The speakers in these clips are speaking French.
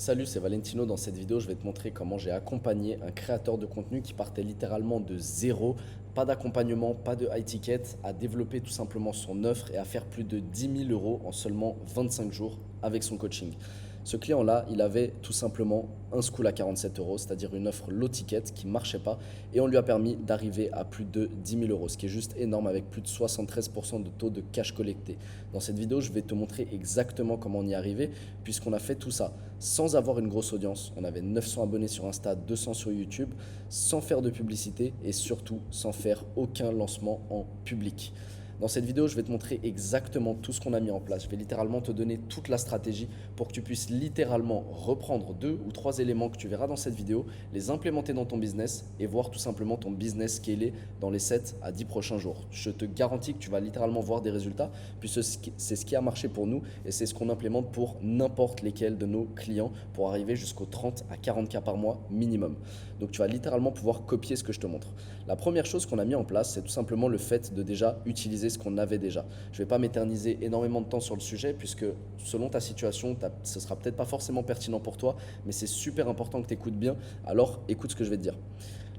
Salut, c'est Valentino. Dans cette vidéo, je vais te montrer comment j'ai accompagné un créateur de contenu qui partait littéralement de zéro, pas d'accompagnement, pas de high ticket, à développer tout simplement son offre et à faire plus de 10 000 € en seulement 25 jours avec son coaching. Ce client-là, il avait tout simplement un school à 47 €, c'est-à-dire une offre low ticket qui ne marchait pas, et on lui a permis d'arriver à plus de 10 000 €, ce qui est juste énorme avec plus de 73% de taux de cash collecté. Dans cette vidéo, je vais te montrer exactement comment on y est arrivé, puisqu'on a fait tout ça sans avoir une grosse audience. On avait 900 abonnés sur Insta, 200 sur YouTube, sans faire de publicité et surtout sans faire aucun lancement en public. Dans cette vidéo, je vais te montrer exactement tout ce qu'on a mis en place. Je vais littéralement te donner toute la stratégie pour que tu puisses littéralement reprendre 2 ou 3 éléments que tu verras dans cette vidéo, les implémenter dans ton business et voir tout simplement ton business scaler dans les 7 à 10 prochains jours. Je te garantis que tu vas littéralement voir des résultats puisque c'est ce qui a marché pour nous et c'est ce qu'on implémente pour n'importe lesquels de nos clients pour arriver jusqu'aux 30 à 40 cas par mois minimum. Donc tu vas littéralement pouvoir copier ce que je te montre. La première chose qu'on a mis en place, c'est tout simplement le fait de déjà utiliser ce qu'on avait déjà. Je ne vais pas m'éterniser énormément de temps sur le sujet puisque selon ta situation, ce ne sera peut-être pas forcément pertinent pour toi, mais c'est super important que tu écoutes bien. Alors écoute ce que je vais te dire.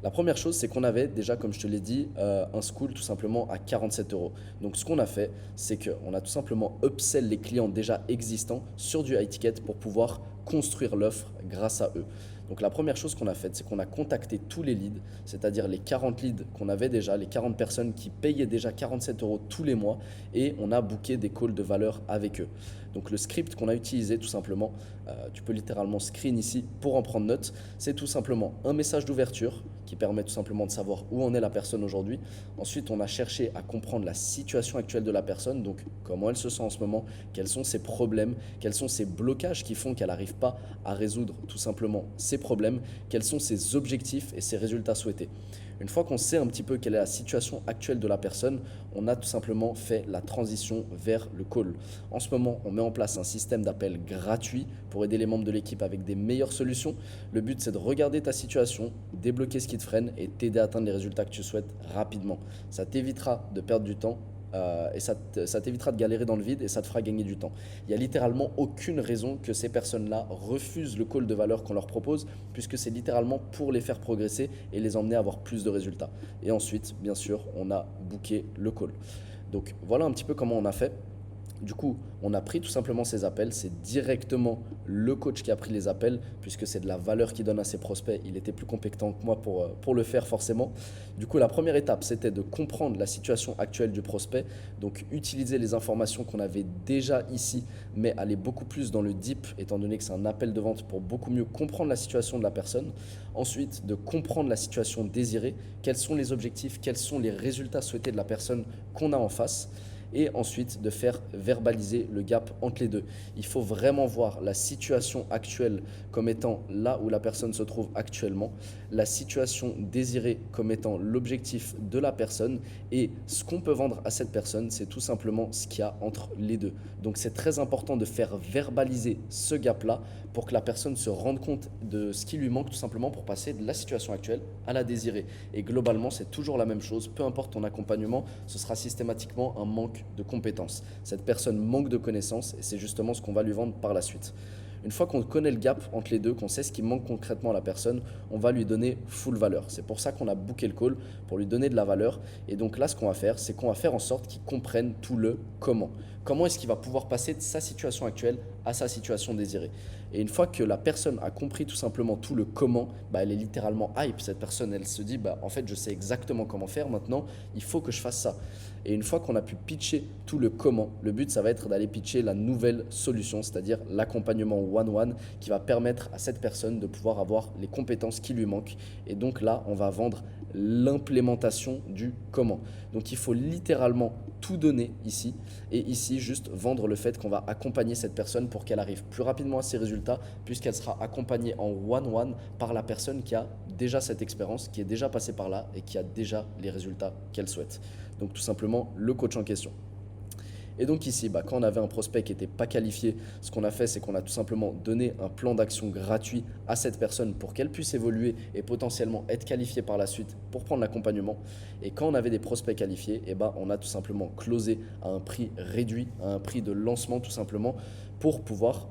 La première chose, c'est qu'on avait déjà, comme je te l'ai dit, un school tout simplement à 47 €. Donc ce qu'on a fait, c'est qu'on a tout simplement upsell les clients déjà existants sur du high ticket pour pouvoir construire l'offre grâce à eux. Donc la première chose qu'on a faite, c'est qu'on a contacté tous les leads, c'est-à-dire les 40 leads qu'on avait déjà, les 40 personnes qui payaient déjà 47 € tous les mois, et on a booké des calls de valeur avec eux. Donc le script qu'on a utilisé tout simplement, tu peux littéralement screen ici pour en prendre note, c'est tout simplement un message d'ouverture qui permet tout simplement de savoir où en est la personne aujourd'hui. Ensuite, on a cherché à comprendre la situation actuelle de la personne, donc comment elle se sent en ce moment, quels sont ses problèmes, quels sont ses blocages qui font qu'elle n'arrive pas à résoudre tout simplement ses problèmes, quels sont ses objectifs et ses résultats souhaités. Une fois qu'on sait un petit peu quelle est la situation actuelle de la personne, on a tout simplement fait la transition vers le call. En ce moment, on met en place un système d'appel gratuit pour aider les membres de l'équipe avec des meilleures solutions. Le but, c'est de regarder ta situation, débloquer ce qui te freine et t'aider à atteindre les résultats que tu souhaites rapidement. Ça t'évitera de perdre du temps et ça t'évitera de galérer dans le vide et ça te fera gagner du temps. Il n'y a littéralement aucune raison que ces personnes-là refusent le call de valeur qu'on leur propose puisque c'est littéralement pour les faire progresser et les emmener à avoir plus de résultats. Et ensuite, bien sûr, on a booké le call. Donc voilà un petit peu comment on a fait. Du coup, on a pris tout simplement ces appels. C'est directement le coach qui a pris les appels puisque c'est de la valeur qu'il donne à ses prospects. Il était plus compétent que moi pour le faire forcément. Du coup, la première étape, c'était de comprendre la situation actuelle du prospect. Donc, utiliser les informations qu'on avait déjà ici, mais aller beaucoup plus dans le deep étant donné que c'est un appel de vente pour beaucoup mieux comprendre la situation de la personne. Ensuite, de comprendre la situation désirée. Quels sont les objectifs, quels sont les résultats souhaités de la personne qu'on a en face. Et ensuite de faire verbaliser le gap entre les deux. Il faut vraiment voir la situation actuelle comme étant là où la personne se trouve actuellement, la situation désirée comme étant l'objectif de la personne et ce qu'on peut vendre à cette personne, c'est tout simplement ce qu'il y a entre les deux. Donc c'est très important de faire verbaliser ce gap-là pour que la personne se rende compte de ce qui lui manque tout simplement pour passer de la situation actuelle à la désirée. Et globalement, c'est toujours la même chose, peu importe ton accompagnement, ce sera systématiquement un manque de compétences. Cette personne manque de connaissances et c'est justement ce qu'on va lui vendre par la suite. Une fois qu'on connaît le gap entre les deux, qu'on sait ce qui manque concrètement à la personne, on va lui donner full valeur. C'est pour ça qu'on a booké le call, pour lui donner de la valeur. Et donc là, ce qu'on va faire, c'est qu'on va faire en sorte qu'il comprenne tout le comment. Comment est-ce qu'il va pouvoir passer de sa situation actuelle à sa situation désirée. Et une fois que la personne a compris tout simplement tout le comment, elle est littéralement hype. Cette personne, elle se dit, en fait, je sais exactement comment faire maintenant, il faut que je fasse ça. Et une fois qu'on a pu pitcher tout le comment, le but, ça va être d'aller pitcher la nouvelle solution, c'est-à-dire l'accompagnement one-one qui va permettre à cette personne de pouvoir avoir les compétences qui lui manquent. Et donc là, on va vendre l'implémentation du comment. Donc il faut littéralement tout donner ici et ici juste vendre le fait qu'on va accompagner cette personne pour qu'elle arrive plus rapidement à ses résultats puisqu'elle sera accompagnée en one-one par la personne qui a déjà cette expérience, qui est déjà passée par là et qui a déjà les résultats qu'elle souhaite. Donc tout simplement le coach en question. Et donc ici, quand on avait un prospect qui n'était pas qualifié, ce qu'on a fait, c'est qu'on a tout simplement donné un plan d'action gratuit à cette personne pour qu'elle puisse évoluer et potentiellement être qualifiée par la suite pour prendre l'accompagnement. Et quand on avait des prospects qualifiés, on a tout simplement closé à un prix réduit, à un prix de lancement tout simplement, pour pouvoir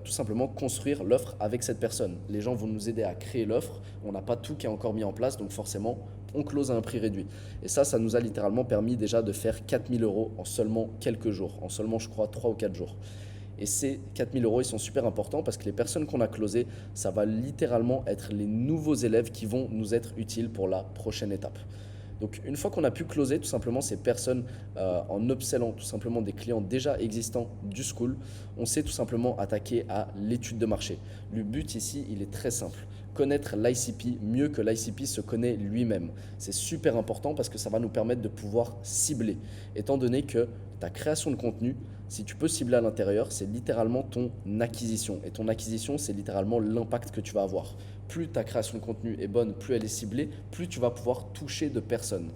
tout simplement construire l'offre avec cette personne. Les gens vont nous aider à créer l'offre, on n'a pas tout qui est encore mis en place, donc forcément, on close à un prix réduit. Et ça nous a littéralement permis déjà de faire 4 000 € en seulement quelques jours, en seulement je crois 3 ou 4 jours. Et ces 4 000 €, ils sont super importants parce que les personnes qu'on a closées, ça va littéralement être les nouveaux élèves qui vont nous être utiles pour la prochaine étape. Donc une fois qu'on a pu closer tout simplement ces personnes en upsellant tout simplement des clients déjà existants du school, on s'est tout simplement attaqué à l'étude de marché. Le but ici, il est très simple. Connaître l'ICP mieux que l'ICP se connaît lui-même. C'est super important parce que ça va nous permettre de pouvoir cibler. Étant donné que ta création de contenu, si tu peux cibler à l'intérieur, c'est littéralement ton acquisition. Et ton acquisition, c'est littéralement l'impact que tu vas avoir. Plus ta création de contenu est bonne, plus elle est ciblée, plus tu vas pouvoir toucher de personnes.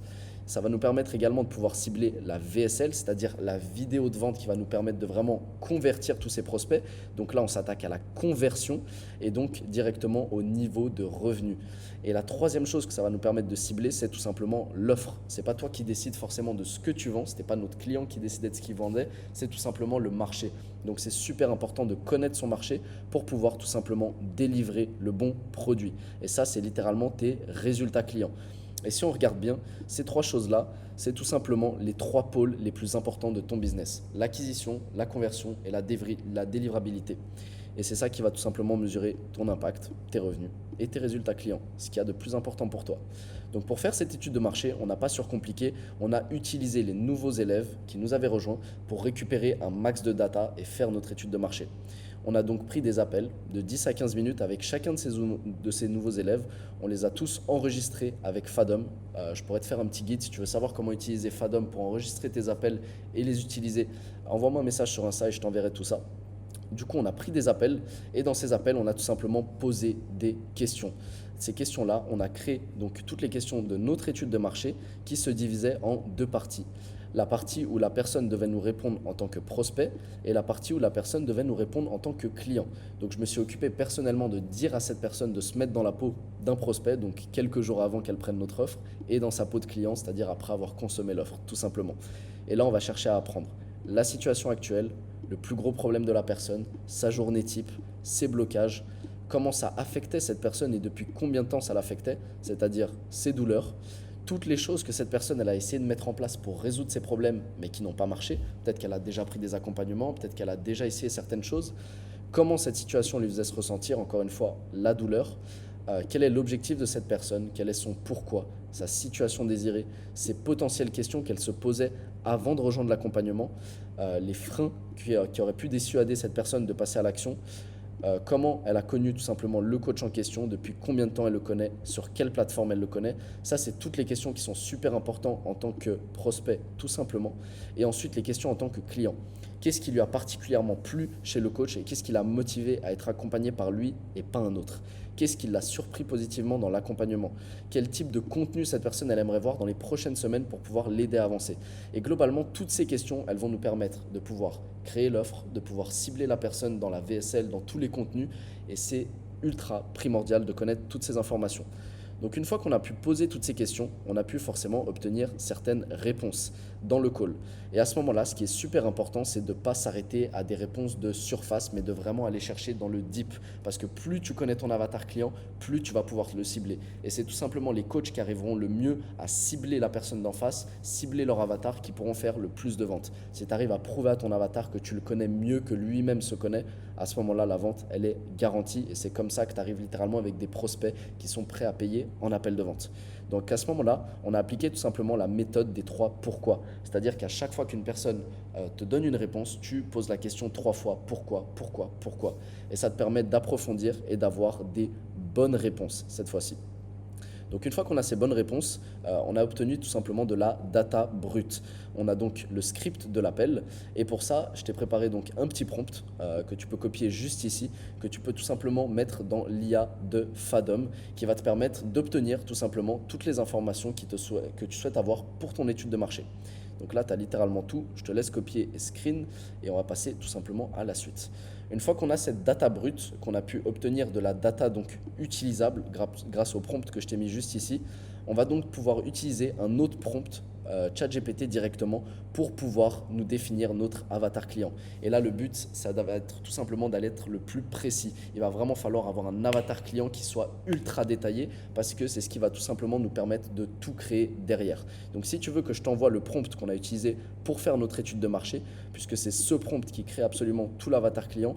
Ça va nous permettre également de pouvoir cibler la VSL, c'est-à-dire la vidéo de vente qui va nous permettre de vraiment convertir tous ces prospects. Donc là, on s'attaque à la conversion et donc directement au niveau de revenu. Et la troisième chose que ça va nous permettre de cibler, c'est tout simplement l'offre. Ce n'est pas toi qui décides forcément de ce que tu vends, ce n'était pas notre client qui décidait de ce qu'il vendait, c'est tout simplement le marché. Donc c'est super important de connaître son marché pour pouvoir tout simplement délivrer le bon produit. Et ça, c'est littéralement tes résultats clients. Et si on regarde bien, ces trois choses-là, c'est tout simplement les trois pôles les plus importants de ton business. L'acquisition, la conversion et la délivrabilité. Et c'est ça qui va tout simplement mesurer ton impact, tes revenus et tes résultats clients, ce qu'il y a de plus important pour toi. Donc pour faire cette étude de marché, on n'a pas surcompliqué, on a utilisé les nouveaux élèves qui nous avaient rejoints pour récupérer un max de data et faire notre étude de marché. On a donc pris des appels de 10 à 15 minutes avec chacun de ces nouveaux élèves. On les a tous enregistrés avec Fadom. Je pourrais te faire un petit guide si tu veux savoir comment utiliser Fadom pour enregistrer tes appels et les utiliser. Envoie-moi un message sur Insta et je t'enverrai tout ça. Du coup, on a pris des appels et dans ces appels, on a tout simplement posé des questions. Ces questions-là, on a créé donc toutes les questions de notre étude de marché qui se divisaient en deux parties. La partie où la personne devait nous répondre en tant que prospect et la partie où la personne devait nous répondre en tant que client. Donc je me suis occupé personnellement de dire à cette personne de se mettre dans la peau d'un prospect, donc quelques jours avant qu'elle prenne notre offre, et dans sa peau de client, c'est-à-dire après avoir consommé l'offre, tout simplement. Et là, on va chercher à apprendre la situation actuelle, le plus gros problème de la personne, sa journée type, ses blocages, comment ça affectait cette personne et depuis combien de temps ça l'affectait, c'est-à-dire ses douleurs, toutes les choses que cette personne elle a essayé de mettre en place pour résoudre ses problèmes mais qui n'ont pas marché. Peut-être qu'elle a déjà pris des accompagnements, peut-être qu'elle a déjà essayé certaines choses. Comment cette situation lui faisait se ressentir, encore une fois, la douleur. Quel est l'objectif de cette personne, quel est son pourquoi, sa situation désirée, ses potentielles questions qu'elle se posait avant de rejoindre l'accompagnement, les freins qui auraient pu dissuader cette personne de passer à l'action, comment elle a connu tout simplement le coach en question, depuis combien de temps elle le connaît, sur quelle plateforme elle le connaît. Ça, c'est toutes les questions qui sont super importantes en tant que prospect, tout simplement. Et ensuite, les questions en tant que client. Qu'est-ce qui lui a particulièrement plu chez le coach et qu'est-ce qui l'a motivé à être accompagné par lui et pas un autre? Qu'est-ce qui l'a surpris positivement dans l'accompagnement? Quel type de contenu cette personne elle aimerait voir dans les prochaines semaines pour pouvoir l'aider à avancer? Et globalement, toutes ces questions, elles vont nous permettre de pouvoir créer l'offre, de pouvoir cibler la personne dans la VSL, dans tous les contenus. Et c'est ultra primordial de connaître toutes ces informations. Donc une fois qu'on a pu poser toutes ces questions, on a pu forcément obtenir certaines réponses dans le call. Et à ce moment-là, ce qui est super important, c'est de ne pas s'arrêter à des réponses de surface, mais de vraiment aller chercher dans le deep. Parce que plus tu connais ton avatar client, plus tu vas pouvoir le cibler. Et c'est tout simplement les coachs qui arriveront le mieux à cibler la personne d'en face, cibler leur avatar, qui pourront faire le plus de ventes. Si tu arrives à prouver à ton avatar que tu le connais mieux que lui-même se connaît, à ce moment-là, la vente, elle est garantie. Et c'est comme ça que tu arrives littéralement avec des prospects qui sont prêts à payer en appel de vente. Donc à ce moment-là, on a appliqué tout simplement la méthode des 3 pourquoi. C'est-à-dire qu'à chaque fois qu'une personne te donne une réponse, tu poses la question 3 fois pourquoi, pourquoi, pourquoi. Et ça te permet d'approfondir et d'avoir des bonnes réponses cette fois-ci. Donc une fois qu'on a ces bonnes réponses, on a obtenu tout simplement de la data brute. On a donc le script de l'appel et pour ça, je t'ai préparé donc un petit prompt que tu peux copier juste ici, que tu peux tout simplement mettre dans l'IA de Fadom qui va te permettre d'obtenir tout simplement toutes les informations que tu souhaites avoir pour ton étude de marché. Donc là, tu as littéralement tout. Je te laisse copier et screen et on va passer tout simplement à la suite. Une fois qu'on a cette data brute, qu'on a pu obtenir de la data donc utilisable grâce au prompt que je t'ai mis juste ici, on va donc pouvoir utiliser un autre prompt ChatGPT directement pour pouvoir nous définir notre avatar client. Et là, le but, ça va être tout simplement d'aller être le plus précis. Il va vraiment falloir avoir un avatar client qui soit ultra détaillé parce que c'est ce qui va tout simplement nous permettre de tout créer derrière. Donc si tu veux que je t'envoie le prompt qu'on a utilisé pour faire notre étude de marché, puisque c'est ce prompt qui crée absolument tout l'avatar client,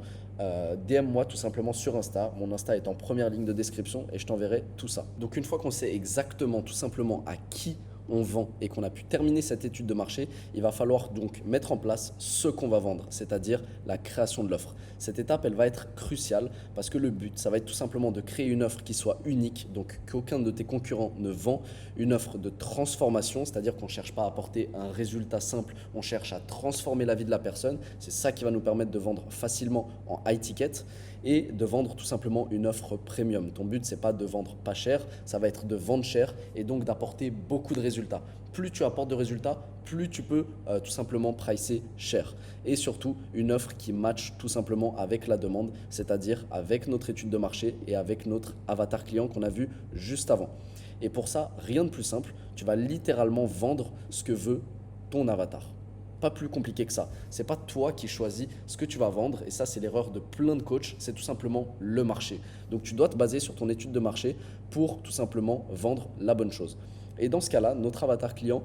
DM-moi tout simplement sur Insta. Mon Insta est en première ligne de description et je t'enverrai tout ça. Donc une fois qu'on sait exactement tout simplement à qui on vend et qu'on a pu terminer cette étude de marché, il va falloir donc mettre en place ce qu'on va vendre, c'est-à-dire la création de l'offre. Cette étape, elle va être cruciale parce que le but, ça va être tout simplement de créer une offre qui soit unique, donc qu'aucun de tes concurrents ne vend, une offre de transformation, c'est-à-dire qu'on ne cherche pas à apporter un résultat simple, on cherche à transformer la vie de la personne. C'est ça qui va nous permettre de vendre facilement en high ticket et de vendre tout simplement une offre premium. Ton but, c'est pas de vendre pas cher, ça va être de vendre cher et donc d'apporter beaucoup de résultats. Plus tu apportes de résultats, plus tu peux tout simplement pricer cher. Et surtout, une offre qui matche tout simplement avec la demande, c'est-à-dire avec notre étude de marché et avec notre avatar client qu'on a vu juste avant. Et pour ça, rien de plus simple, tu vas littéralement vendre ce que veut ton avatar. Pas plus compliqué que ça. C'est pas toi qui choisis ce que tu vas vendre et ça c'est l'erreur de plein de coachs, c'est tout simplement le marché. Donc tu dois te baser sur ton étude de marché pour tout simplement vendre la bonne chose. Et dans ce cas-là, notre avatar client,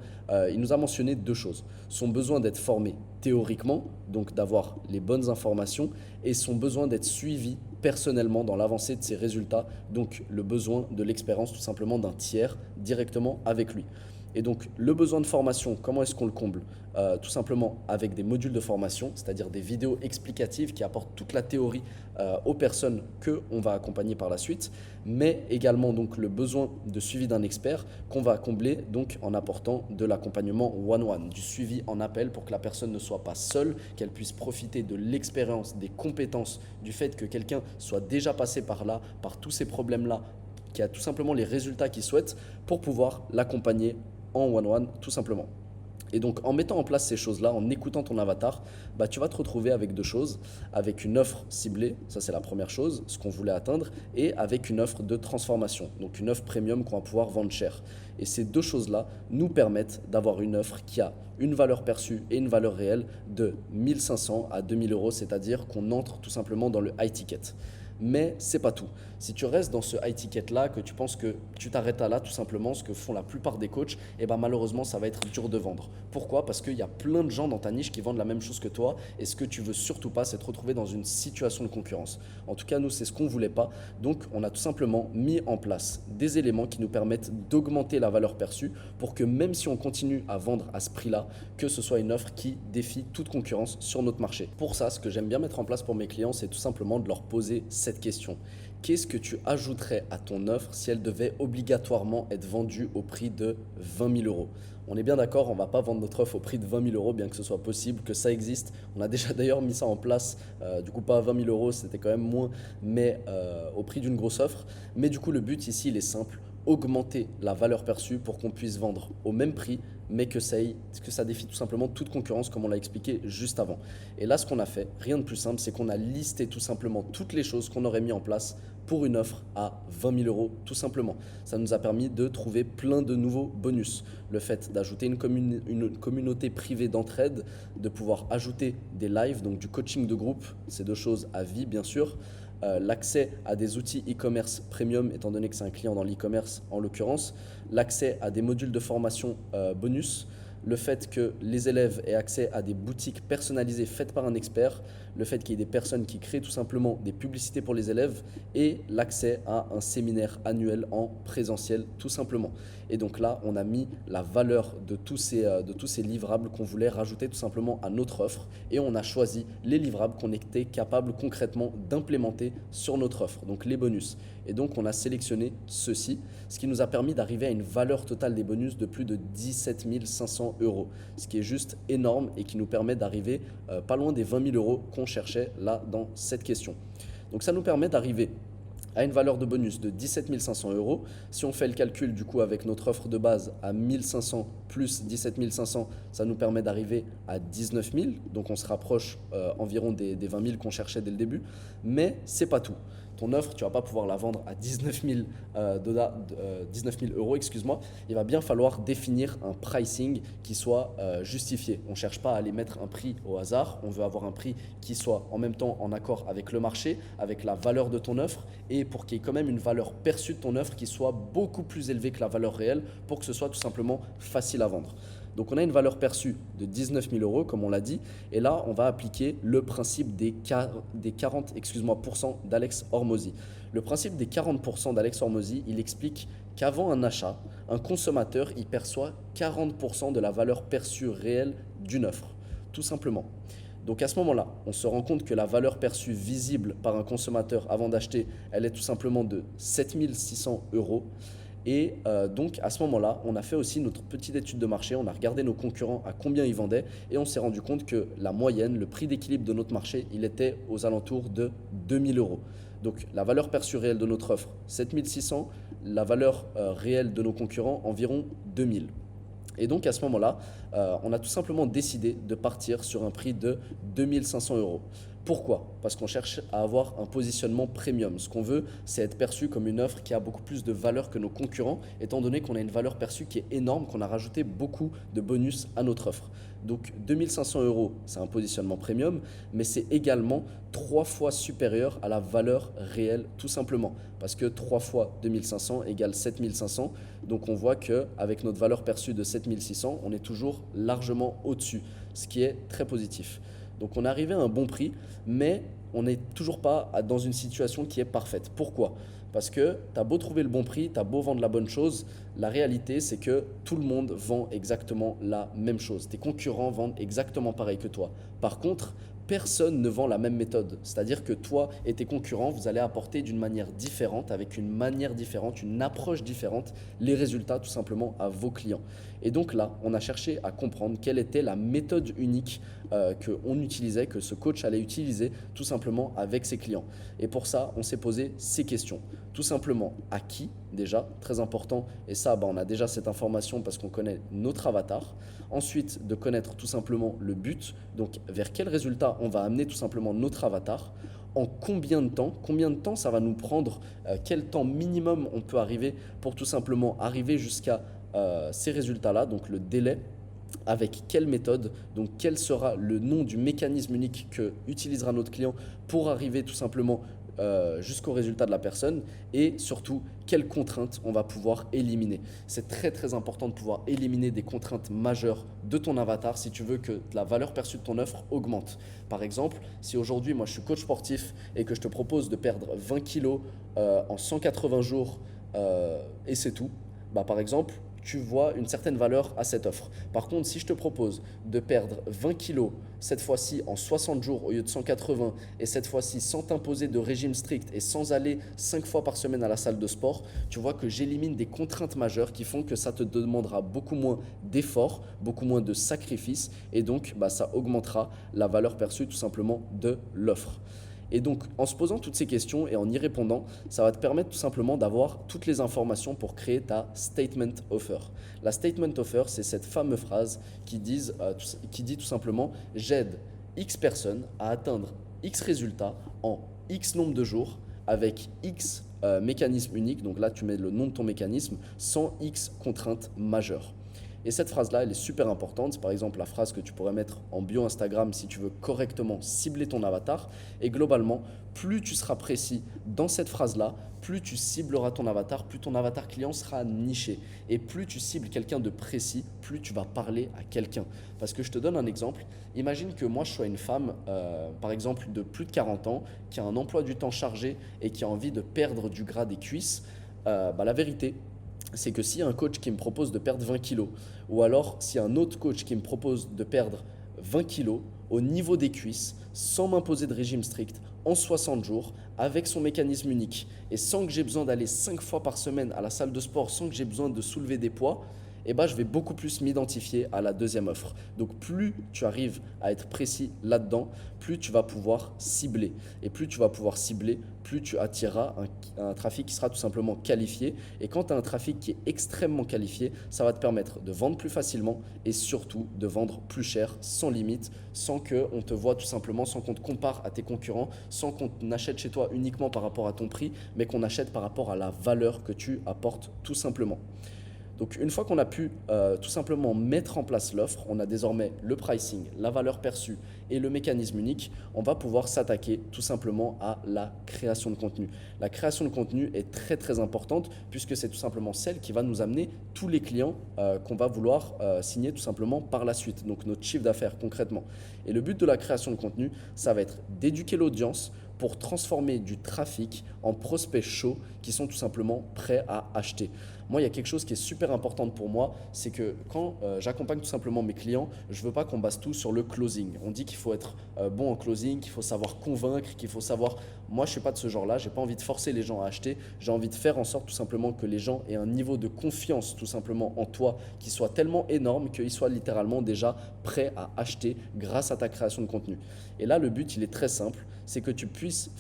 il nous a mentionné deux choses. Son besoin d'être formé théoriquement, donc d'avoir les bonnes informations, et son besoin d'être suivi personnellement dans l'avancée de ses résultats, donc le besoin de l'expérience tout simplement d'un tiers directement avec lui. Et donc, le besoin de formation, comment est-ce qu'on le comble? Tout simplement avec des modules de formation, c'est-à-dire des vidéos explicatives qui apportent toute la théorie aux personnes qu'on va accompagner par la suite, mais également donc le besoin de suivi d'un expert qu'on va combler donc en apportant de l'accompagnement one-one, du suivi en appel pour que la personne ne soit pas seule, qu'elle puisse profiter de l'expérience, des compétences, du fait que quelqu'un soit déjà passé par là, par tous ces problèmes-là, qui a tout simplement les résultats qu'il souhaite pour pouvoir l'accompagner en one-one tout simplement. Et donc en mettant en place ces choses-là, en écoutant ton avatar, tu vas te retrouver avec deux choses, avec une offre ciblée, ça c'est la première chose, ce qu'on voulait atteindre, et avec une offre de transformation, donc une offre premium qu'on va pouvoir vendre cher. Et ces deux choses-là nous permettent d'avoir une offre qui a une valeur perçue et une valeur réelle de 1500 à 2000 euros, c'est-à-dire qu'on entre tout simplement dans le high ticket. Mais c'est pas tout. Si tu restes dans ce high ticket là, que tu penses que tu t'arrêtes à là, tout simplement, ce que font la plupart des coachs, et malheureusement ça va être dur de vendre. Pourquoi? Parce qu'il y a plein de gens dans ta niche qui vendent la même chose que toi et ce que tu veux surtout pas, c'est te retrouver dans une situation de concurrence. En tout cas, nous, c'est ce qu'on voulait pas. Donc, on a tout simplement mis en place des éléments qui nous permettent d'augmenter la valeur perçue pour que même si on continue à vendre à ce prix-là, que ce soit une offre qui défie toute concurrence sur notre marché. Pour ça, ce que j'aime bien mettre en place pour mes clients, c'est tout simplement de leur poser cette question. Qu'est-ce que tu ajouterais à ton offre si elle devait obligatoirement être vendue au prix de 20 000 euros? On est bien d'accord, on ne va pas vendre notre offre au prix de 20 000 euros, bien que ce soit possible, que ça existe. On a déjà d'ailleurs mis ça en place, du coup pas à 20 000 euros, c'était quand même moins, mais au prix d'une grosse offre. Mais du coup, le but ici, il est simple, augmenter la valeur perçue pour qu'on puisse vendre au même prix, mais que ça défie tout simplement toute concurrence comme on l'a expliqué juste avant. Et là, ce qu'on a fait, rien de plus simple, c'est qu'on a listé tout simplement toutes les choses qu'on aurait mis en place pour une offre à 20 000 euros tout simplement. Ça nous a permis de trouver plein de nouveaux bonus. Le fait d'ajouter une communauté privée d'entraide, de pouvoir ajouter des lives, donc du coaching de groupe, c'est deux choses à vie bien sûr. L'accès à des outils e-commerce premium, étant donné que c'est un client dans l'e-commerce en l'occurrence, l'accès à des modules de formation bonus, le fait que les élèves aient accès à des boutiques personnalisées faites par un expert, le fait qu'il y ait des personnes qui créent tout simplement des publicités pour les élèves et l'accès à un séminaire annuel en présentiel tout simplement. Et donc là, on a mis la valeur de tous ces livrables qu'on voulait rajouter tout simplement à notre offre et on a choisi les livrables qu'on était capable concrètement d'implémenter sur notre offre, donc les bonus. Et donc on a sélectionné ceci, ce qui nous a permis d'arriver à une valeur totale des bonus de plus de 17 500 euros, ce qui est juste énorme et qui nous permet d'arriver pas loin des 20 000 euros qu'on cherchait là dans cette question. Donc ça nous permet d'arriver à une valeur de bonus de 17 500 euros. Si on fait le calcul du coup avec notre offre de base à 1500 plus 17 500, ça nous permet d'arriver à 19 000. Donc on se rapproche environ des 20 000 qu'on cherchait dès le début. Mais c'est pas tout. ton offre, tu ne vas pas pouvoir la vendre à 19 000, 19 000 euros, excuse-moi. Il va bien falloir définir un pricing qui soit justifié. On ne cherche pas à aller mettre un prix au hasard, on veut avoir un prix qui soit en même temps en accord avec le marché, avec la valeur de ton offre et pour qu'il y ait quand même une valeur perçue de ton offre qui soit beaucoup plus élevée que la valeur réelle pour que ce soit tout simplement facile à vendre. Donc on a une valeur perçue de 19 000 euros, comme on l'a dit, et là on va appliquer le principe des 40 pourcents d'Alex Hormozy. Le principe des 40% d'Alex Hormozy, il explique qu'avant un achat, un consommateur il perçoit 40% de la valeur perçue réelle d'une offre, tout simplement. Donc à ce moment-là, on se rend compte que la valeur perçue visible par un consommateur avant d'acheter, elle est tout simplement de 7 600 euros. Et donc à ce moment-là, on a fait aussi notre petite étude de marché, on a regardé nos concurrents à combien ils vendaient et on s'est rendu compte que la moyenne, le prix d'équilibre de notre marché, il était aux alentours de 2 000 euros. Donc la valeur perçue réelle de notre offre, 7 600, la valeur réelle de nos concurrents, environ 2 000. Et donc à ce moment-là, on a tout simplement décidé de partir sur un prix de 2 500 euros. Pourquoi? Parce qu'on cherche à avoir un positionnement premium. Ce qu'on veut, c'est être perçu comme une offre qui a beaucoup plus de valeur que nos concurrents, étant donné qu'on a une valeur perçue qui est énorme, qu'on a rajouté beaucoup de bonus à notre offre. Donc 2 500 euros, c'est un positionnement premium, mais c'est également 3 fois supérieur à la valeur réelle, tout simplement. Parce que 3 fois 2 500 égale 7 500. Donc on voit qu'avec notre valeur perçue de 7 600, on est toujours largement au-dessus, ce qui est très positif. Donc on est arrivé à un bon prix, mais on n'est toujours pas dans une situation qui est parfaite. Pourquoi? Parce que tu as beau trouver le bon prix, tu as beau vendre la bonne chose, la réalité c'est que tout le monde vend exactement la même chose. Tes concurrents vendent exactement pareil que toi. Par contre, personne ne vend la même méthode. C'est-à-dire que toi et tes concurrents, vous allez apporter d'une manière différente, avec une manière différente, une approche différente, les résultats tout simplement à vos clients. Et donc là, on a cherché à comprendre quelle était la méthode unique qu'on utilisait, que ce coach allait utiliser tout simplement avec ses clients. Et pour ça, on s'est posé ces questions. Tout simplement, à qui déjà, très important, et ça, on a déjà cette information parce qu'on connaît notre avatar. Ensuite, de connaître tout simplement le but, donc vers quel résultat on va amener tout simplement notre avatar, en combien de temps ça va nous prendre, quel temps minimum on peut arriver pour tout simplement arriver jusqu'à ces résultats-là, donc le délai, avec quelle méthode, donc quel sera le nom du mécanisme unique que utilisera notre client pour arriver tout simplement jusqu'au résultat de la personne et surtout quelles contraintes on va pouvoir éliminer. C'est très très important de pouvoir éliminer des contraintes majeures de ton avatar si tu veux que la valeur perçue de ton offre augmente. Par exemple, si aujourd'hui moi je suis coach sportif et que je te propose de perdre 20 kilos en 180 jours et c'est tout, par exemple, tu vois une certaine valeur à cette offre. Par contre, si je te propose de perdre 20 kilos, cette fois-ci en 60 jours au lieu de 180, et cette fois-ci sans t'imposer de régime strict et sans aller 5 fois par semaine à la salle de sport, tu vois que j'élimine des contraintes majeures qui font que ça te demandera beaucoup moins d'efforts, beaucoup moins de sacrifices, et donc ça augmentera la valeur perçue tout simplement de l'offre. Et donc, en se posant toutes ces questions et en y répondant, ça va te permettre tout simplement d'avoir toutes les informations pour créer ta statement offer. La statement offer, c'est cette fameuse phrase qui dit tout simplement « J'aide X personnes à atteindre X résultats en X nombre de jours avec X mécanisme unique. » Donc là, tu mets le nom de ton mécanisme sans X contraintes majeures. Et cette phrase-là, elle est super importante. C'est par exemple la phrase que tu pourrais mettre en bio Instagram si tu veux correctement cibler ton avatar. Et globalement, plus tu seras précis dans cette phrase-là, plus tu cibleras ton avatar, plus ton avatar client sera niché. Et plus tu cibles quelqu'un de précis, plus tu vas parler à quelqu'un. Parce que je te donne un exemple. Imagine que moi, je sois une femme, par exemple, de plus de 40 ans, qui a un emploi du temps chargé et qui a envie de perdre du gras des cuisses. La vérité, c'est que s'il y a un coach qui me propose de perdre 20 kilos, ou alors s'il y a un autre coach qui me propose de perdre 20 kilos au niveau des cuisses, sans m'imposer de régime strict, en 60 jours, avec son mécanisme unique, et sans que j'ai besoin d'aller 5 fois par semaine à la salle de sport, sans que j'ai besoin de soulever des poids, et bah, je vais beaucoup plus m'identifier à la deuxième offre. Donc plus tu arrives à être précis là-dedans, plus tu vas pouvoir cibler. Et plus tu vas pouvoir cibler, plus tu attireras un trafic qui sera tout simplement qualifié. Et quand tu as un trafic qui est extrêmement qualifié, ça va te permettre de vendre plus facilement et surtout de vendre plus cher, sans limite, sans qu'on te voit tout simplement, sans qu'on te compare à tes concurrents, sans qu'on achète chez toi uniquement par rapport à ton prix, mais qu'on achète par rapport à la valeur que tu apportes tout simplement. Donc une fois qu'on a pu tout simplement mettre en place l'offre, on a désormais le pricing, la valeur perçue et le mécanisme unique, on va pouvoir s'attaquer tout simplement à la création de contenu. La création de contenu est très très importante puisque c'est tout simplement celle qui va nous amener tous les clients qu'on va vouloir signer tout simplement par la suite, donc notre chiffre d'affaires concrètement. Et le but de la création de contenu, ça va être d'éduquer l'audience pour transformer du trafic en prospects chauds qui sont tout simplement prêts à acheter. Moi, il y a quelque chose qui est super important pour moi, c'est que quand j'accompagne tout simplement mes clients, je ne veux pas qu'on base tout sur le closing. On dit qu'il faut être bon en closing, qu'il faut savoir convaincre, qu'il faut savoir… Moi, je ne suis pas de ce genre-là, je n'ai pas envie de forcer les gens à acheter, j'ai envie de faire en sorte tout simplement que les gens aient un niveau de confiance tout simplement en toi qui soit tellement énorme qu'ils soient littéralement déjà prêts à acheter grâce à ta création de contenu. Et là, le but, il est très simple, c'est que tu puisses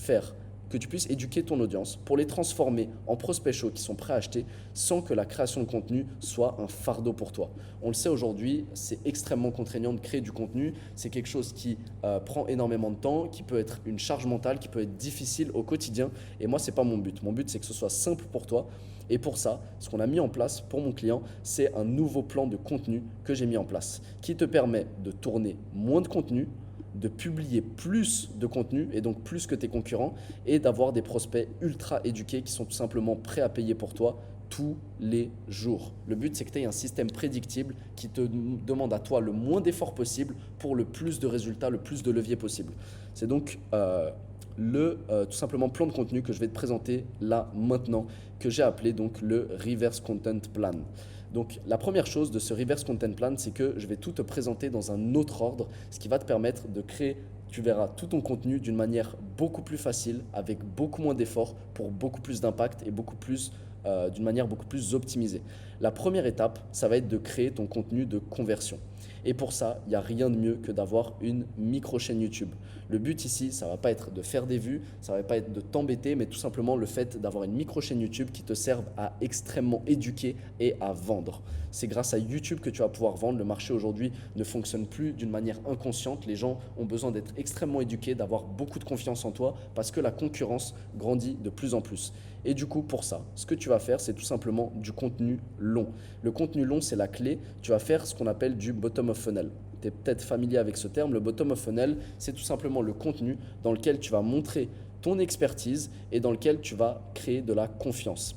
éduquer ton audience pour les transformer en prospects chauds qui sont prêts à acheter sans que la création de contenu soit un fardeau pour toi. On le sait aujourd'hui, c'est extrêmement contraignant de créer du contenu. C'est quelque chose qui prend énormément de temps, qui peut être une charge mentale, qui peut être difficile au quotidien. Et moi, ce n'est pas mon but. Mon but, c'est que ce soit simple pour toi. Et pour ça, ce qu'on a mis en place pour mon client, c'est un nouveau plan de contenu que j'ai mis en place qui te permet de tourner moins de contenu, de publier plus de contenu et donc plus que tes concurrents et d'avoir des prospects ultra éduqués qui sont tout simplement prêts à payer pour toi tous les jours. Le but, c'est que tu aies un système prédictible qui te demande à toi le moins d'efforts possible pour le plus de résultats, le plus de leviers possible. C'est donc tout simplement plan de contenu que je vais te présenter là maintenant, que j'ai appelé donc le Reverse Content Plan. Donc la première chose de ce Reverse Content Plan, c'est que je vais tout te présenter dans un autre ordre, ce qui va te permettre de créer, tu verras, tout ton contenu d'une manière beaucoup plus facile, avec beaucoup moins d'efforts, pour beaucoup plus d'impact et d'une manière beaucoup plus optimisée. La première étape, ça va être de créer ton contenu de conversion. Et pour ça, il n'y a rien de mieux que d'avoir une micro-chaîne YouTube. Le but ici, ça ne va pas être de faire des vues, ça ne va pas être de t'embêter, mais tout simplement le fait d'avoir une micro-chaîne YouTube qui te serve à extrêmement éduquer et à vendre. C'est grâce à YouTube que tu vas pouvoir vendre. Le marché aujourd'hui ne fonctionne plus d'une manière inconsciente. Les gens ont besoin d'être extrêmement éduqués, d'avoir beaucoup de confiance en toi parce que la concurrence grandit de plus en plus. Et du coup, pour ça, ce que tu vas faire, c'est tout simplement du contenu long. Le contenu long, c'est la clé. Tu vas faire ce qu'on appelle du bottom of funnel. Tu es peut-être familier avec ce terme. Le bottom of funnel, c'est tout simplement le contenu dans lequel tu vas montrer ton expertise et dans lequel tu vas créer de la confiance.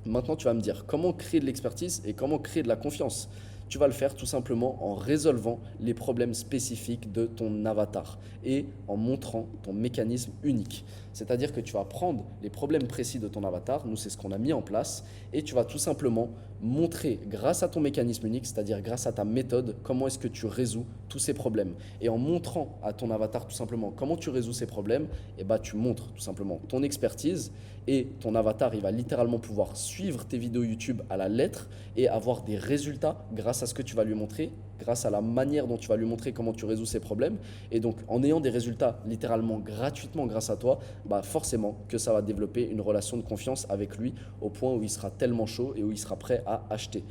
Maintenant, tu vas me dire comment créer de l'expertise et comment créer de la confiance. Tu vas le faire tout simplement en résolvant les problèmes spécifiques de ton avatar et en montrant ton mécanisme unique. C'est-à-dire que tu vas prendre les problèmes précis de ton avatar, nous c'est ce qu'on a mis en place, et tu vas tout simplement montrer grâce à ton mécanisme unique, c'est-à-dire grâce à ta méthode, comment est-ce que tu résous tous ces problèmes. Et en montrant à ton avatar tout simplement comment tu résous ces problèmes, et bah, tu montres tout simplement ton expertise et ton avatar il va littéralement pouvoir suivre tes vidéos YouTube à la lettre et avoir des résultats grâce à ce que tu vas lui montrer, grâce à la manière dont tu vas lui montrer comment tu résous ces problèmes. Et donc en ayant des résultats littéralement gratuitement grâce à toi, bah forcément que ça va développer une relation de confiance avec lui au point où il sera tellement chaud et où il sera prêt à acheter.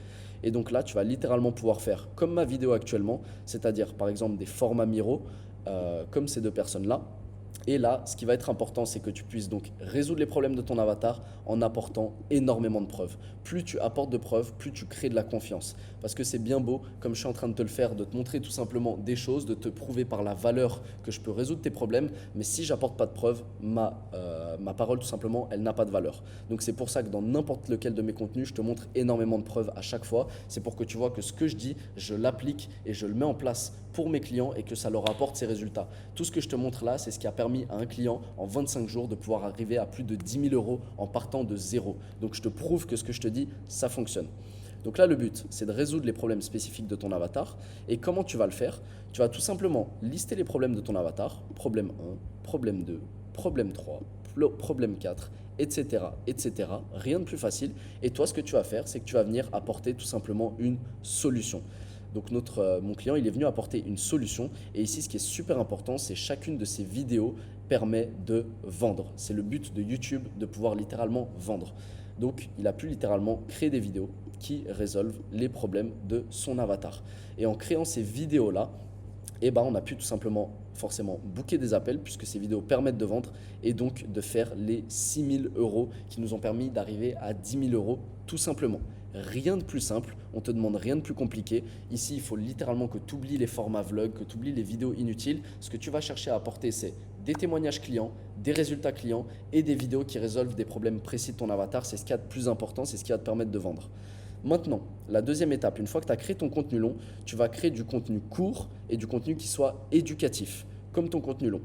Et donc là, tu vas littéralement pouvoir faire comme ma vidéo actuellement, c'est-à-dire par exemple des formats Miro, comme ces deux personnes-là. Et là, ce qui va être important, c'est que tu puisses donc résoudre les problèmes de ton avatar en apportant énormément de preuves. Plus tu apportes de preuves, plus tu crées de la confiance. Parce que c'est bien beau, comme je suis en train de te le faire, de te montrer tout simplement des choses, de te prouver par la valeur que je peux résoudre tes problèmes. Mais si j'apporte pas de preuves, ma parole tout simplement, elle n'a pas de valeur. Donc c'est pour ça que dans n'importe lequel de mes contenus, je te montre énormément de preuves à chaque fois. C'est pour que tu vois que ce que je dis, je l'applique et je le mets en place pour mes clients et que ça leur apporte ces résultats. Tout ce que je te montre là, c'est ce qui a permis à un client en 25 jours de pouvoir arriver à plus de 10 000 euros en partant de zéro. Donc je te prouve que ce que je te dis, ça fonctionne. Donc là, le but, c'est de résoudre les problèmes spécifiques de ton avatar. Et comment tu vas le faire? Tu vas tout simplement lister les problèmes de ton avatar. Problème 1, problème 2, problème 3, problème 4. etc., etc. Rien de plus facile. Et toi, ce que tu vas faire, c'est que tu vas venir apporter tout simplement une solution. Donc mon client, il est venu apporter une solution. Et ici, ce qui est super important, c'est chacune de ces vidéos permet de vendre. C'est le but de YouTube, de pouvoir littéralement vendre. Donc, il a pu littéralement créer des vidéos qui résolvent les problèmes de son avatar. Et en créant ces vidéos-là, eh ben, on a pu tout simplement forcément booker des appels puisque ces vidéos permettent de vendre et donc de faire les 6 000 euros qui nous ont permis d'arriver à 10 000 euros tout simplement. Rien de plus simple, on te demande rien de plus compliqué. Ici, il faut littéralement que tu oublies les formats vlog, que tu oublies les vidéos inutiles. Ce que tu vas chercher à apporter, c'est des témoignages clients, des résultats clients et des vidéos qui résolvent des problèmes précis de ton avatar. C'est ce qu'il y a de plus important, c'est ce qui va te permettre de vendre. Maintenant, la deuxième étape, une fois que tu as créé ton contenu long, tu vas créer du contenu court et du contenu qui soit éducatif, comme ton contenu long.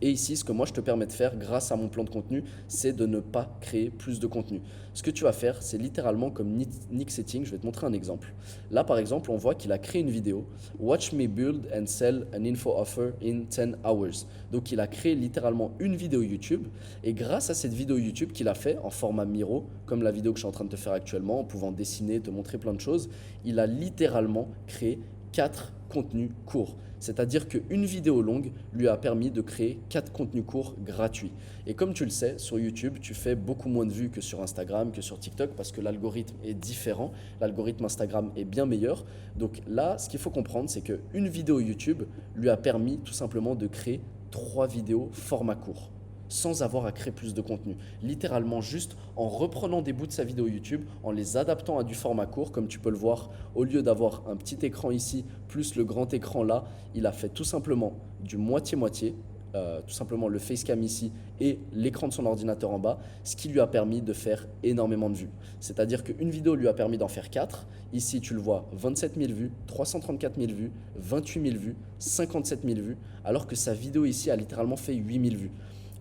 Et ici, ce que moi je te permets de faire grâce à mon plan de contenu, c'est de ne pas créer plus de contenu. Ce que tu vas faire, c'est littéralement comme Nick Setting. Je vais te montrer un exemple. Là, par exemple, on voit qu'il a créé une vidéo Watch me build and sell an info offer in 10 hours. Donc, il a créé littéralement une vidéo YouTube. Et grâce à cette vidéo YouTube qu'il a fait en format Miro, comme la vidéo que je suis en train de te faire actuellement, en pouvant dessiner, te montrer plein de choses, il a littéralement créé 4 contenus courts. C'est-à-dire qu'une vidéo longue lui a permis de créer 4 contenus courts gratuits. Et comme tu le sais, sur YouTube, tu fais beaucoup moins de vues que sur Instagram, que sur TikTok, parce que l'algorithme est différent. L'algorithme Instagram est bien meilleur. Donc là, ce qu'il faut comprendre, c'est qu'une vidéo YouTube lui a permis tout simplement de créer 3 vidéos format court, sans avoir à créer plus de contenu. Littéralement juste en reprenant des bouts de sa vidéo YouTube, en les adaptant à du format court, comme tu peux le voir, au lieu d'avoir un petit écran ici, plus le grand écran là, il a fait tout simplement du moitié-moitié, tout simplement le facecam ici et l'écran de son ordinateur en bas, ce qui lui a permis de faire énormément de vues. C'est-à-dire qu'une vidéo lui a permis d'en faire 4. Ici, tu le vois, 27 000 vues, 334 000 vues, 28 000 vues, 57 000 vues, alors que sa vidéo ici a littéralement fait 8 000 vues.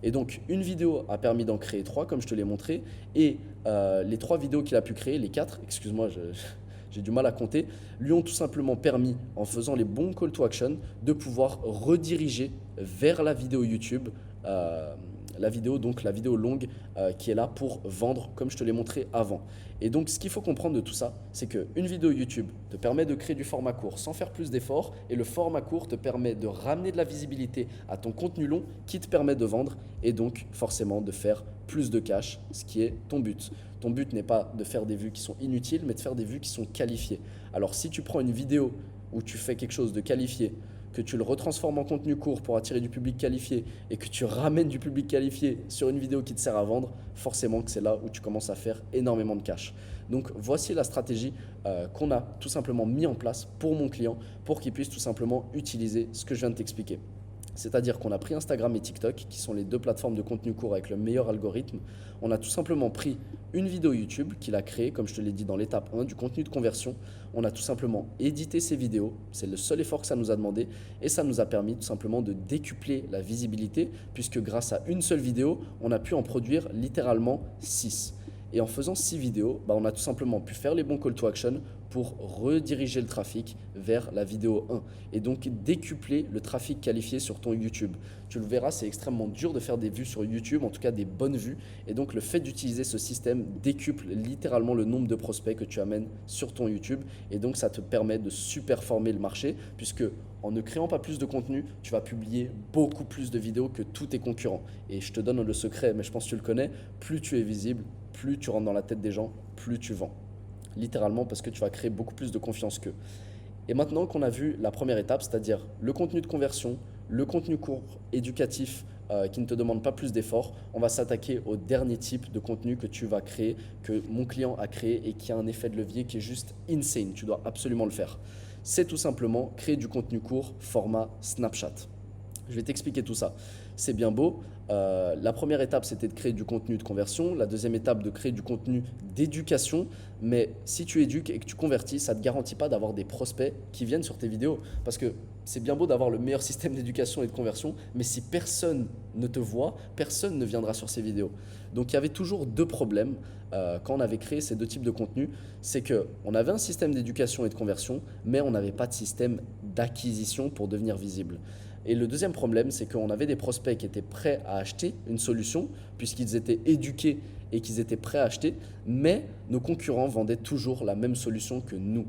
Et donc, une vidéo a permis d'en créer 3, comme je te l'ai montré. Et les 3 vidéos qu'il a pu créer, les 4, excuse-moi, j'ai du mal à compter, lui ont tout simplement permis, en faisant les bons call to action, de pouvoir rediriger vers la vidéo YouTube, la vidéo longue qui est là pour vendre, comme je te l'ai montré avant. Et donc, ce qu'il faut comprendre de tout ça, c'est qu'une vidéo YouTube te permet de créer du format court sans faire plus d'efforts, et le format court te permet de ramener de la visibilité à ton contenu long qui te permet de vendre et donc forcément de faire plus de cash, ce qui est ton but. Ton but n'est pas de faire des vues qui sont inutiles, mais de faire des vues qui sont qualifiées. Alors, si tu prends une vidéo où tu fais quelque chose de qualifié, que tu le retransformes en contenu court pour attirer du public qualifié et que tu ramènes du public qualifié sur une vidéo qui te sert à vendre, forcément que c'est là où tu commences à faire énormément de cash. Donc voici la stratégie qu'on a tout simplement mis en place pour mon client pour qu'il puisse tout simplement utiliser ce que je viens de t'expliquer. C'est-à-dire qu'on a pris Instagram et TikTok, qui sont les 2 plateformes de contenu court avec le meilleur algorithme. On a tout simplement pris une vidéo YouTube qu'il a créée, comme je te l'ai dit dans l'étape 1, du contenu de conversion. On a tout simplement édité ces vidéos. C'est le seul effort que ça nous a demandé. Et ça nous a permis tout simplement de décupler la visibilité, puisque grâce à une seule vidéo, on a pu en produire littéralement 6. Et en faisant 6 vidéos, on a tout simplement pu faire les bons call to action pour rediriger le trafic vers la vidéo 1 et donc décupler le trafic qualifié sur ton YouTube. Tu le verras, c'est extrêmement dur de faire des vues sur YouTube, en tout cas des bonnes vues. Et donc le fait d'utiliser ce système décuple littéralement le nombre de prospects que tu amènes sur ton YouTube. Et donc ça te permet de super former le marché, puisque en ne créant pas plus de contenu, tu vas publier beaucoup plus de vidéos que tous tes concurrents. Et je te donne le secret, mais je pense que tu le connais, plus tu es visible, plus tu rentres dans la tête des gens, plus tu vends. Littéralement parce que tu vas créer beaucoup plus de confiance qu'eux. Et maintenant qu'on a vu la première étape, c'est-à-dire le contenu de conversion, le contenu court éducatif qui ne te demande pas plus d'efforts, on va s'attaquer au dernier type de contenu que tu vas créer, que mon client a créé et qui a un effet de levier qui est juste insane. Tu dois absolument le faire. C'est tout simplement créer du contenu court format Snapchat. Je vais t'expliquer tout ça. C'est bien beau. La première étape, c'était de créer du contenu de conversion. La deuxième étape, de créer du contenu d'éducation. Mais si tu éduques et que tu convertis, ça ne te garantit pas d'avoir des prospects qui viennent sur tes vidéos. Parce que c'est bien beau d'avoir le meilleur système d'éducation et de conversion, mais si personne ne te voit, personne ne viendra sur ces vidéos. Donc il y avait toujours 2 problèmes quand on avait créé ces 2 types de contenus. C'est qu'on avait un système d'éducation et de conversion, mais on n'avait pas de système d'acquisition pour devenir visible. Et le deuxième problème, c'est qu'on avait des prospects qui étaient prêts à acheter une solution, puisqu'ils étaient éduqués et qu'ils étaient prêts à acheter, mais nos concurrents vendaient toujours la même solution que nous.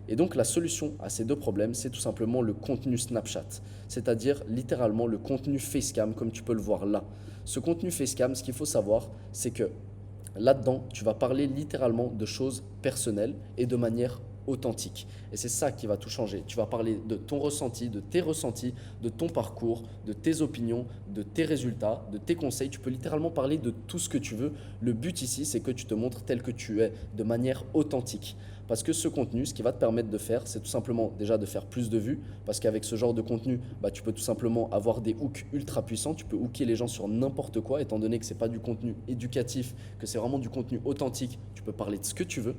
Et donc la solution à ces deux problèmes, c'est tout simplement le contenu Snapchat, c'est-à-dire littéralement le contenu Facecam comme tu peux le voir là. Ce contenu Facecam, ce qu'il faut savoir, c'est que là-dedans, tu vas parler littéralement de choses personnelles et de manière authentique. Et c'est ça qui va tout changer. Tu vas parler de ton ressenti, de tes ressentis, de ton parcours, de tes opinions, de tes résultats, de tes conseils. Tu peux littéralement parler de tout ce que tu veux. Le but ici, c'est que tu te montres tel que tu es, de manière authentique. Parce que ce contenu, ce qui va te permettre de faire, c'est tout simplement déjà de faire plus de vues. Parce qu'avec ce genre de contenu, tu peux tout simplement avoir des hooks ultra puissants. Tu peux hooker les gens sur n'importe quoi, étant donné que ce n'est pas du contenu éducatif, que c'est vraiment du contenu authentique. Tu peux parler de ce que tu veux.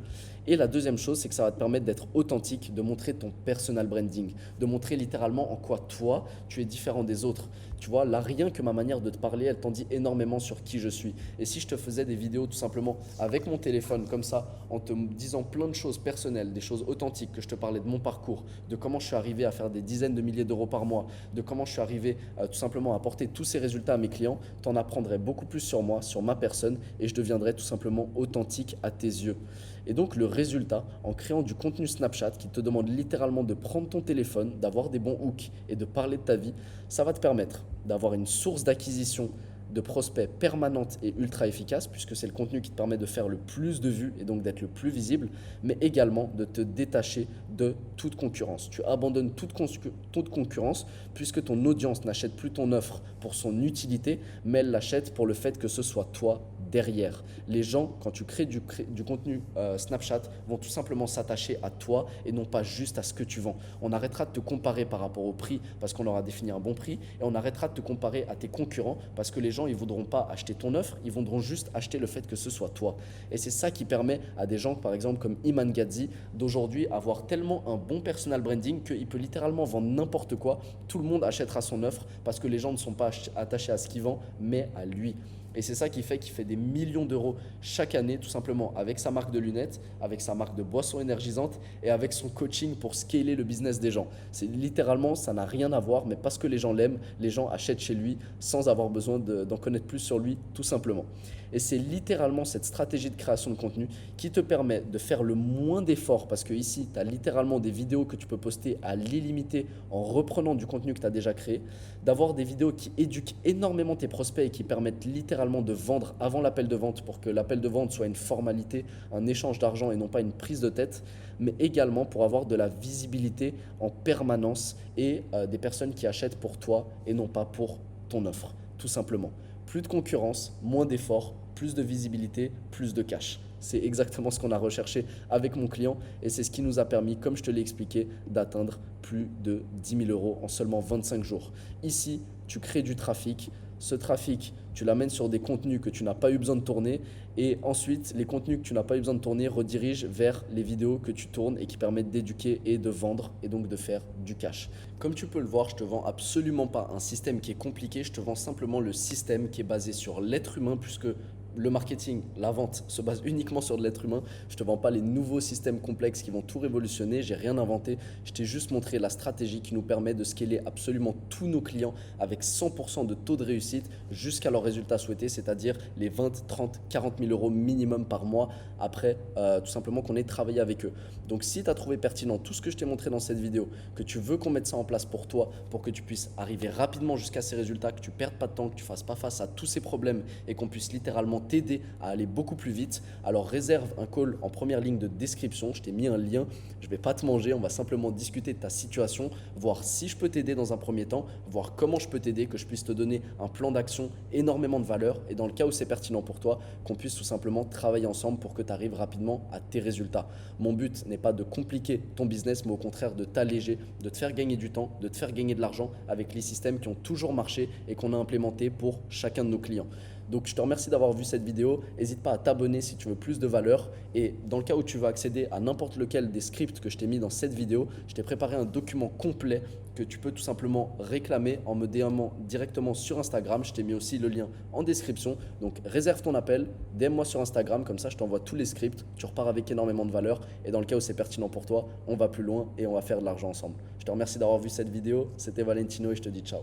Et la deuxième chose, c'est que ça va te permettre d'être authentique, de montrer ton personal branding, de montrer littéralement en quoi toi, tu es différent des autres. Tu vois, là, rien que ma manière de te parler, elle t'en dit énormément sur qui je suis. Et si je te faisais des vidéos tout simplement avec mon téléphone comme ça, en te disant plein de choses personnelles, des choses authentiques, que je te parlais de mon parcours, de comment je suis arrivé à faire des dizaines de milliers d'euros par mois, de comment je suis arrivé tout simplement à apporter tous ces résultats à mes clients, tu en apprendrais beaucoup plus sur moi, sur ma personne, et je deviendrais tout simplement authentique à tes yeux. Et donc le résultat, en créant du contenu Snapchat qui te demande littéralement de prendre ton téléphone, d'avoir des bons hooks et de parler de ta vie, ça va te permettre d'avoir une source d'acquisition de prospects permanente et ultra efficace, puisque c'est le contenu qui te permet de faire le plus de vues et donc d'être le plus visible, mais également de te détacher de toute concurrence. Tu abandonnes toute concurrence puisque ton audience n'achète plus ton offre pour son utilité, mais elle l'achète pour le fait que ce soit toi derrière. Les gens, quand tu crées du contenu Snapchat, vont tout simplement s'attacher à toi et non pas juste à ce que tu vends. On arrêtera de te comparer par rapport au prix parce qu'on aura défini un bon prix et on arrêtera de te comparer à tes concurrents parce que les gens, ils ne voudront pas acheter ton offre, ils voudront juste acheter le fait que ce soit toi. Et c'est ça qui permet à des gens, par exemple, comme Iman Gadzhi, d'aujourd'hui avoir tellement un bon personal branding qu'il peut littéralement vendre n'importe quoi. Tout le monde achètera son offre parce que les gens ne sont pas attachés à ce qu'il vend, mais à lui. Et c'est ça qui fait qu'il fait des millions d'euros chaque année, tout simplement avec sa marque de lunettes, avec sa marque de boissons énergisantes et avec son coaching pour scaler le business des gens. C'est littéralement, ça n'a rien à voir, mais parce que les gens l'aiment, les gens achètent chez lui sans avoir besoin d'en connaître plus sur lui, tout simplement. Et c'est littéralement cette stratégie de création de contenu qui te permet de faire le moins d'efforts parce que ici, tu as littéralement des vidéos que tu peux poster à l'illimité en reprenant du contenu que tu as déjà créé, d'avoir des vidéos qui éduquent énormément tes prospects et qui permettent littéralement de vendre avant l'appel de vente pour que l'appel de vente soit une formalité, un échange d'argent et non pas une prise de tête, mais également pour avoir de la visibilité en permanence et des personnes qui achètent pour toi et non pas pour ton offre, tout simplement. Plus de concurrence, moins d'efforts, plus de visibilité, plus de cash. C'est exactement ce qu'on a recherché avec mon client et c'est ce qui nous a permis, comme je te l'ai expliqué, d'atteindre plus de 10 000 euros en seulement 25 jours. Ici, tu crées du trafic. Ce trafic, tu l'amènes sur des contenus que tu n'as pas eu besoin de tourner et ensuite, les contenus que tu n'as pas eu besoin de tourner redirigent vers les vidéos que tu tournes et qui permettent d'éduquer et de vendre et donc de faire du cash. Comme tu peux le voir, je ne te vends absolument pas un système qui est compliqué, je te vends simplement le système qui est basé sur l'être humain puisque le marketing, la vente se base uniquement sur de l'être humain. Je ne te vends pas les nouveaux systèmes complexes qui vont tout révolutionner. Je n'ai rien inventé. Je t'ai juste montré la stratégie qui nous permet de scaler absolument tous nos clients avec 100% de taux de réussite jusqu'à leurs résultats souhaités, c'est-à-dire les 20, 30, 40 000 euros minimum par mois après tout simplement qu'on ait travaillé avec eux. Donc si tu as trouvé pertinent tout ce que je t'ai montré dans cette vidéo, que tu veux qu'on mette ça en place pour toi, pour que tu puisses arriver rapidement jusqu'à ces résultats, que tu ne perdes pas de temps, que tu ne fasses pas face à tous ces problèmes et qu'on puisse littéralement t'aider à aller beaucoup plus vite, alors réserve un call en première ligne de description. Je t'ai mis un lien, je ne vais pas te manger, on va simplement discuter de ta situation, voir si je peux t'aider dans un premier temps, voir comment je peux t'aider, que je puisse te donner un plan d'action, énormément de valeur et dans le cas où c'est pertinent pour toi, qu'on puisse tout simplement travailler ensemble pour que tu arrives rapidement à tes résultats. Mon but n'est pas de compliquer ton business, mais au contraire de t'alléger, de te faire gagner du temps, de te faire gagner de l'argent avec les systèmes qui ont toujours marché et qu'on a implémentés pour chacun de nos clients. Donc je te remercie d'avoir vu cette vidéo. N'hésite pas à t'abonner si tu veux plus de valeur. Et dans le cas où tu veux accéder à n'importe lequel des scripts que je t'ai mis dans cette vidéo, je t'ai préparé un document complet que tu peux tout simplement réclamer en me DMant directement sur Instagram. Je t'ai mis aussi le lien en description. Donc réserve ton appel, DM-moi sur Instagram, comme ça je t'envoie tous les scripts. Tu repars avec énormément de valeur. Et dans le cas où c'est pertinent pour toi, on va plus loin et on va faire de l'argent ensemble. Je te remercie d'avoir vu cette vidéo. C'était Valentino et je te dis ciao.